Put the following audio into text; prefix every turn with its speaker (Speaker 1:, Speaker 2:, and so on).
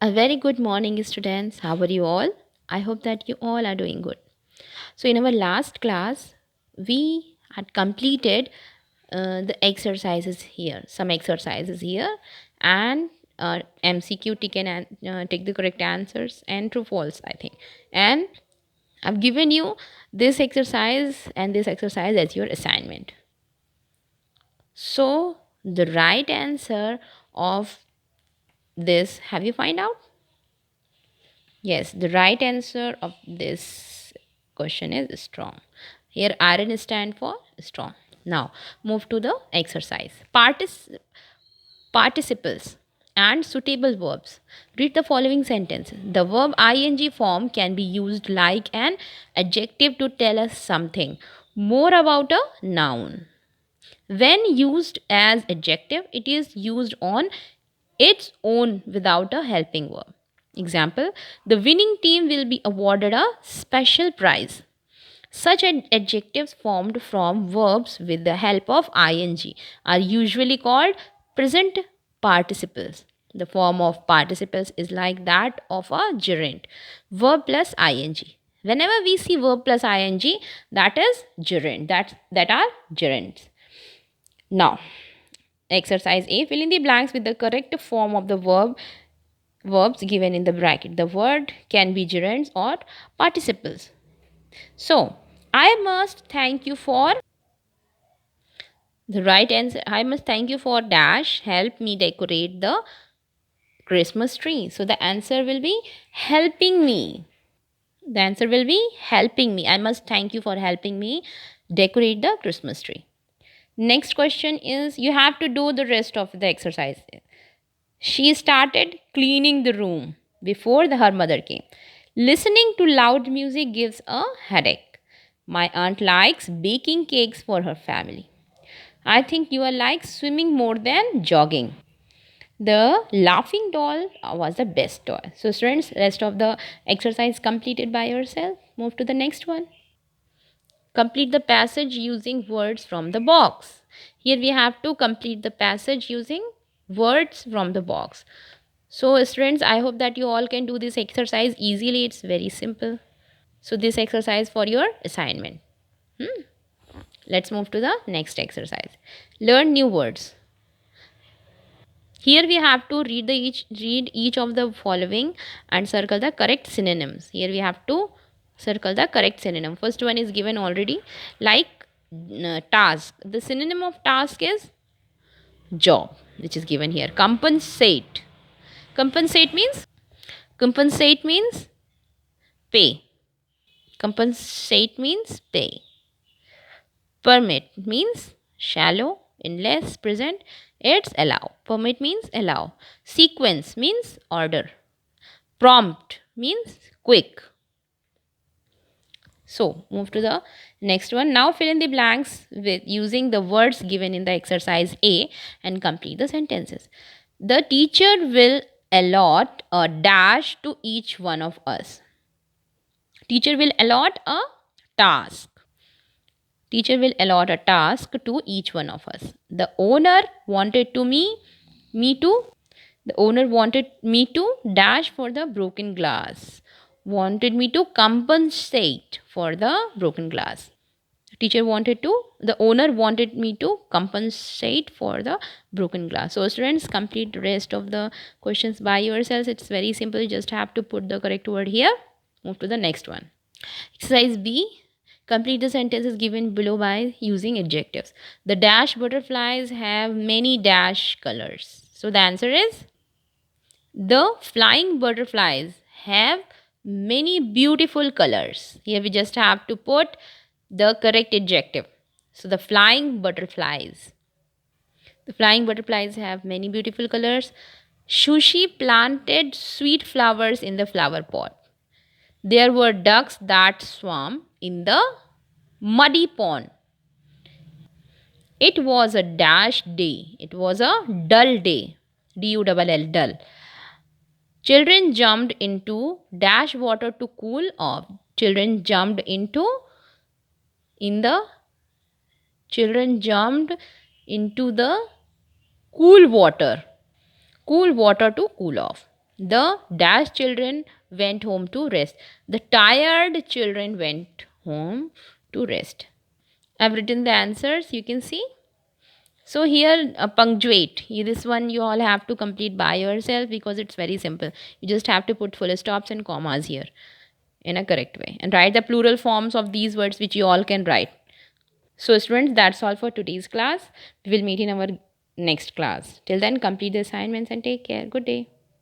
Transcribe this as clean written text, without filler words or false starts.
Speaker 1: A very good morning, students. How are you all? I hope that you all are doing good. So, in our last class, we had completed the exercises here, some exercises here, and MCQ take the correct answers and true false, I think. And I've given you this exercise and this exercise as your assignment. So, the right answer of this, have you find out? Yes, the right answer of this question is strong. Here, iron stand for strong. Now, move to the exercise. Participles and suitable verbs. Read the following sentence. The verb ing form can be used like an adjective to tell us something more about a noun. When used as adjective, it is used on its own without a helping verb. Example, the winning team will be awarded a special prize. Such adjectives formed from verbs with the help of ing are usually called present participles. The form of participles is like that of a gerund, verb plus ing. Whenever we see verb plus ing, that is gerund. That are gerunds. Now, exercise A, fill in the blanks with the correct form of the verbs given in the bracket. The word can be gerunds or participles. So, I must thank you for the right answer. I must thank you for dash help me decorate the Christmas tree. So, the answer will be helping me. The answer will be helping me. I must thank you for helping me decorate the Christmas tree. Next question is you have to do the rest of the exercise. She started cleaning the room before her mother came. Listening to loud music gives a headache. My aunt likes baking cakes for her family. I think you are like swimming more than jogging. The laughing doll was the best toy. So, students, rest of the exercise completed by yourself. Move to the next one. Complete the passage using words from the box. Here we have to complete the passage using words from the box. So, students, I hope that you all can do this exercise easily. It's very simple. So, this exercise for your assignment. Let's move to the next exercise. Learn new words. Here we have to read each of the following and circle the correct synonyms. Here we have to circle the correct synonym. First one is given already, like task. The synonym of task is job, which is given here. Compensate. Compensate means pay. Compensate means pay. Permit means shallow, in less, present. It's allow. Permit means allow. Sequence means order. Prompt means quick. So, move to the next one. Now, fill in the blanks with using the words given in the exercise A and complete the sentences. The teacher will allot a dash to each one of us. Teacher will allot a task. Teacher will allot a task to each one of us. The owner wanted me to, the owner wanted me to dash for the broken glass. Wanted me to compensate for the broken glass. The owner wanted me to compensate for the broken glass. So students, complete the rest of the questions by yourselves. It's very simple. You just have to put the correct word here. Move to the next one. Exercise B. Complete the sentences given below by using adjectives. The dash butterflies have many dash colors. So the answer is the flying butterflies have many beautiful colors. Here we just have to put the correct adjective. So the flying butterflies. The flying butterflies have many beautiful colors. Shushi planted sweet flowers in the flower pot. There were ducks that swam in the muddy pond. It was a dash day. It was a dull day. Dull, dull. Children jumped into dash water to cool off. Children jumped into in the children jumped into the cool water. Cool water to cool off. The dash children went home to rest. The tired children went home to rest. I've written the answers, you can see. So here, punctuate. This one you all have to complete by yourself because it's very simple. You just have to put full stops and commas here in a correct way and write the plural forms of these words which you all can write. So students, that's all for today's class. We will meet in our next class. Till then, complete the assignments and take care. Good day.